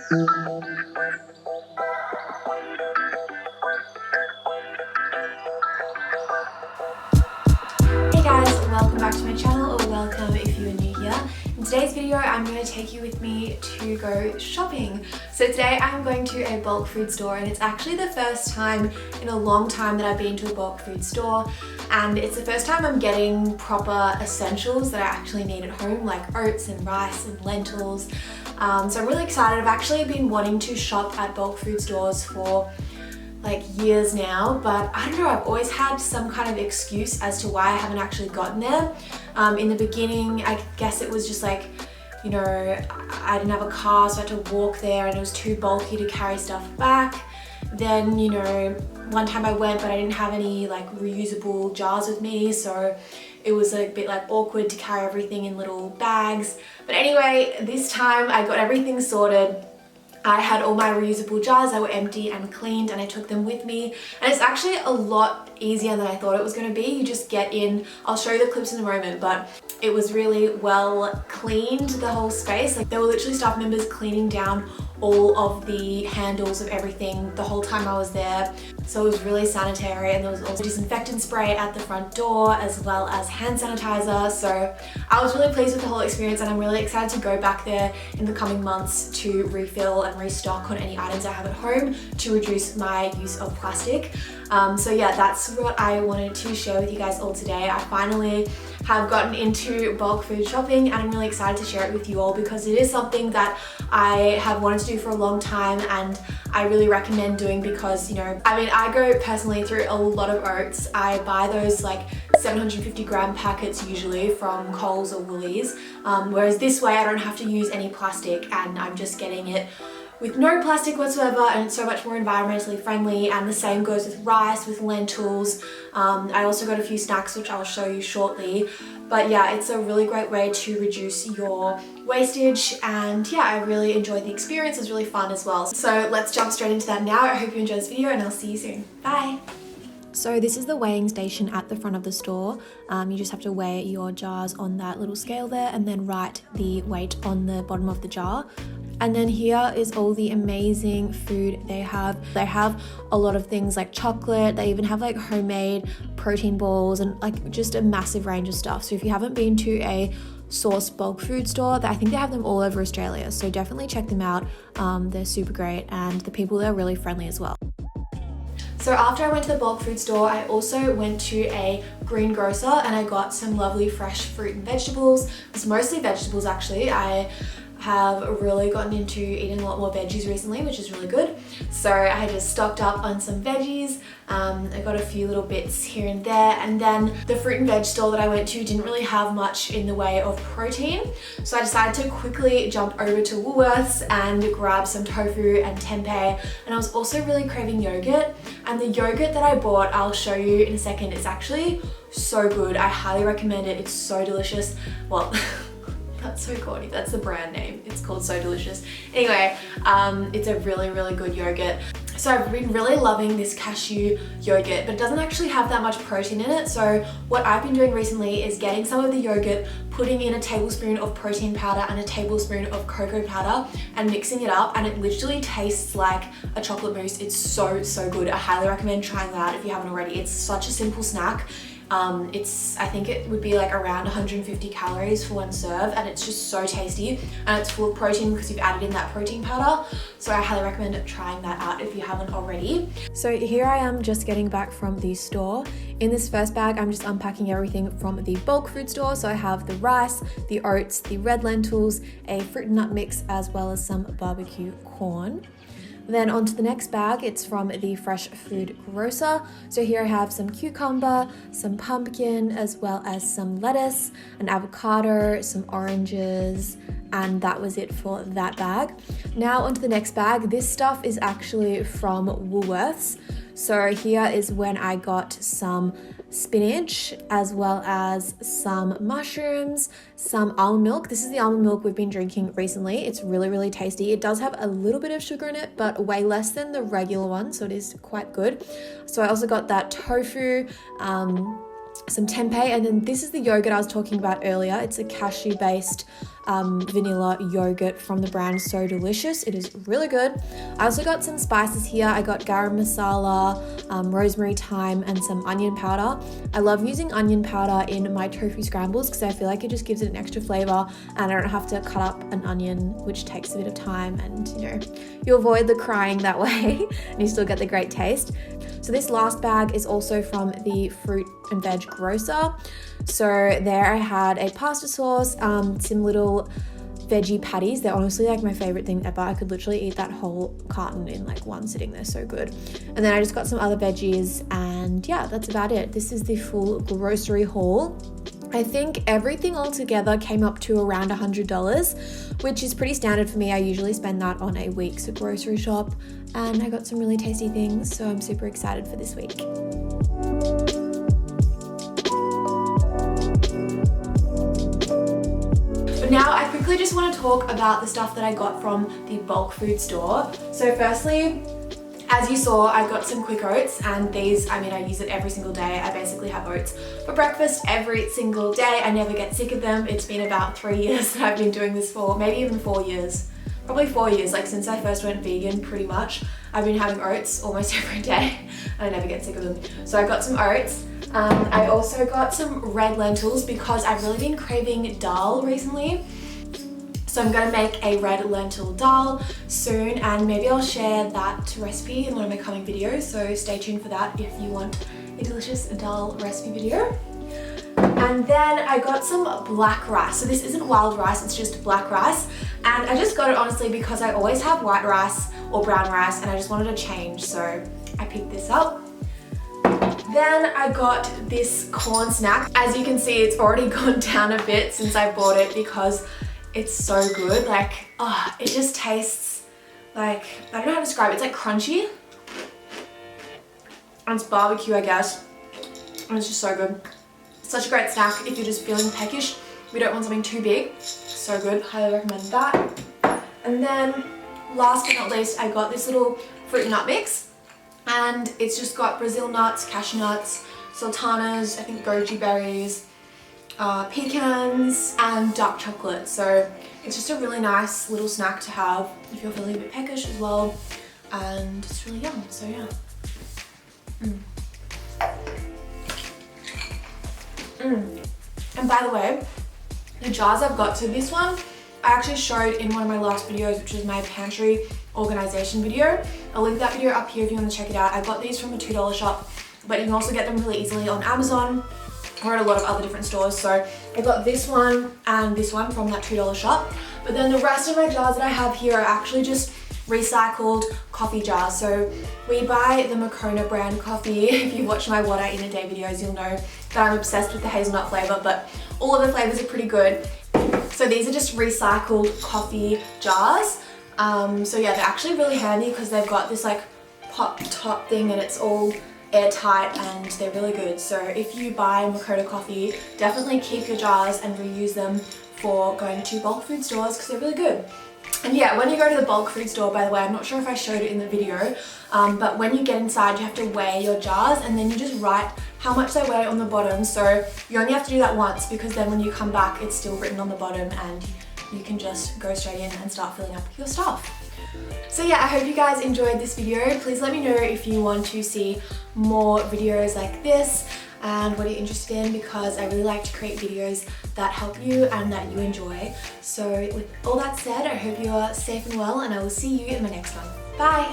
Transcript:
Hey guys, welcome back to my channel, or welcome if you are new here. In today's video, I'm going to take you with me to go shopping. So today I'm going to a bulk food store, and it's actually the first time in a long time that I've been to a bulk food store, and it's the first time I'm getting proper essentials that I actually need at home, like oats and rice and lentils. So I'm really excited. I've actually been wanting to shop at bulk food stores for like years now, but I don't know, I've always had some kind of excuse as to why I haven't actually gotten there. In the beginning, I guess it was just like, you know, I didn't have a car, so I had to walk there and it was too bulky to carry stuff back. Then, you know, one time I went, but I didn't have any like reusable jars with me, so it was a bit like awkward to carry everything in little bags. But anyway, this time I got everything sorted. I had all my reusable jars that were empty and cleaned, and I took them with me. And it's actually a lot easier than I thought it was going to be. You just get in, I'll show you the clips in a moment, but it was really well cleaned, the whole space. Like there were literally staff members cleaning down all of the handles of everything the whole time I was there. So it was really sanitary, and there was also disinfectant spray at the front door as well as hand sanitizer. So I was really pleased with the whole experience, and I'm really excited to go back there in the coming months to refill and restock on any items I have at home to reduce my use of plastic. So yeah, that's what I wanted to share with you guys all today. I finally have gotten into bulk food shopping, and I'm really excited to share it with you all because it is something that I have wanted to do for a long time, and I really recommend doing because, you know, I mean, I go personally through a lot of oats. I buy those like 750 gram packets usually from Coles or Woolies, whereas this way I don't have to use any plastic, and I'm just getting it with no plastic whatsoever, and it's so much more environmentally friendly. And the same goes with rice, with lentils. I also got a few snacks which I'll show you shortly. But yeah, it's a really great way to reduce your wastage, and yeah, I really enjoyed the experience. It was really fun as well. So let's jump straight into that now. I hope you enjoyed this video, and I'll see you soon. Bye! So this is the weighing station at the front of the store. You just have to weigh your jars on that little scale there, and then write the weight on the bottom of the jar. And then here is all the amazing food they have. They have a lot of things like chocolate. They even have like homemade protein balls and like just a massive range of stuff. So if you haven't been to a sourced bulk food store, I think they have them all over Australia. So definitely check them out. They're super great, and the people there are really friendly as well. So after I went to the bulk food store, I also went to a greengrocer, and I got some lovely fresh fruit and vegetables. It's mostly vegetables actually. I have really gotten into eating a lot more veggies recently, which is really good. So I just stocked up on some veggies. I got a few little bits here and there, and then the fruit and veg store that I went to didn't really have much in the way of protein. So I decided to quickly jump over to Woolworths and grab some tofu and tempeh. And I was also really craving yogurt, and the yogurt that I bought, I'll show you in a second, is actually so good. I highly recommend it. It's so delicious. Well, that's so corny. That's the brand name. It's called So Delicious. Anyway, it's a really, really good yogurt. So I've been really loving this cashew yogurt, but it doesn't actually have that much protein in it. So what I've been doing recently is getting some of the yogurt, putting in a tablespoon of protein powder and a tablespoon of cocoa powder, and mixing it up, and it literally tastes like a chocolate mousse. It's so, so good. I highly recommend trying that if you haven't already. It's such a simple snack. I think it would be like around 150 calories for one serve, and it's just so tasty, and it's full of protein because you've added in that protein powder. So I highly recommend trying that out if you haven't already. So here I am just getting back from the store. In this first bag, I'm just unpacking everything from the bulk food store. So I have the rice, the oats, the red lentils, a fruit and nut mix, as well as some barbecue corn. Then onto the next bag, it's from the fresh food grocer. So here I have some cucumber, some pumpkin, as well as some lettuce, an avocado, some oranges, and that was it for that bag. Now onto the next bag. This stuff is actually from Woolworths. So here is when I got some spinach, as well as some mushrooms, some almond milk. This is the almond milk we've been drinking recently. It's really, really tasty. It does have a little bit of sugar in it, but way less than the regular one, so it is quite good. So I also got that tofu, some tempeh, and then this is the yogurt I was talking about earlier. It's a cashew-based vanilla yogurt from the brand So Delicious. It is really good. I also got some spices here. I got garam masala, rosemary, thyme, and some onion powder. I love using onion powder in my tofu scrambles because I feel like it just gives it an extra flavor and I don't have to cut up an onion, which takes a bit of time, and you avoid the crying that way and you still get the great taste. So this last bag is also from the fruit and veg grocer. So there I had a pasta sauce, some little veggie patties. They're honestly like my favorite thing ever. I could literally eat that whole carton in like one sitting. They're so good. And then I just got some other veggies, and yeah, that's about it. This is the full grocery haul. I think everything all together came up to around $100, which is pretty standard for me. I usually spend that on a week's grocery shop, and I got some really tasty things, so I'm super excited for this week. But now I quickly just want to talk about the stuff that I got from the bulk food store. So firstly, as you saw, I got some quick oats, and these, I use it every single day. I basically have oats for breakfast every single day. I never get sick of them. It's been about 3 years that I've been doing this for, maybe even 4 years. Probably 4 years, like since I first went vegan, pretty much. I've been having oats almost every day, and I never get sick of them. So I got some oats. I also got some red lentils because I've really been craving dal recently. So I'm going to make a red lentil dal soon, and maybe I'll share that recipe in one of my coming videos, so stay tuned for that if you want a delicious dal recipe video. And then I got some black rice. So this isn't wild rice, it's just black rice. And I just got it honestly because I always have white rice or brown rice and I just wanted to change, so I picked this up. Then I got this corn snack. As you can see, it's already gone down a bit since I bought it because it's so good. Like, it just tastes like, I don't know how to describe it. It's like crunchy. And it's barbecue, I guess. And it's just so good. Such a great snack if you're just feeling peckish. We don't want something too big. So good, highly recommend that. And then last but not least, I got this little fruit nut mix. And it's just got Brazil nuts, cashew nuts, sultanas, I think goji berries, pecans, and dark chocolate. So it's just a really nice little snack to have if you're feeling a bit peckish as well, and it's really yum, so yeah. And by the way, the jars I've got, so this one I actually showed in one of my last videos, which was my pantry organization video. I'll link that video up here if you want to check it out. I got these from a $2 shop, but you can also get them really easily on Amazon or at a lot of other different stores. So I got this one and this one from that $2 shop. But then the rest of my jars that I have here are actually just recycled coffee jars. So we buy the Moccona brand coffee. If you watch my what I eat in a day videos, you'll know that I'm obsessed with the hazelnut flavor, but all of the flavors are pretty good. So these are just recycled coffee jars. So yeah, they're actually really handy because they've got this like pop top thing and it's all airtight and they're really good. So if you buy Moccona coffee, definitely keep your jars and reuse them for going to bulk food stores because they're really good. And yeah, when you go to the bulk food store, by the way, I'm not sure if I showed it in the video, but when you get inside, you have to weigh your jars and then you just write how much they weigh on the bottom. So you only have to do that once because then when you come back, it's still written on the bottom and you can just go straight in and start filling up your stuff. So yeah, I hope you guys enjoyed this video. Please let me know if you want to see more videos like this and what you're interested in, because I really like to create videos that help you and that you enjoy. So with all that said, I hope you are safe and well, and I will see you in my next one. Bye!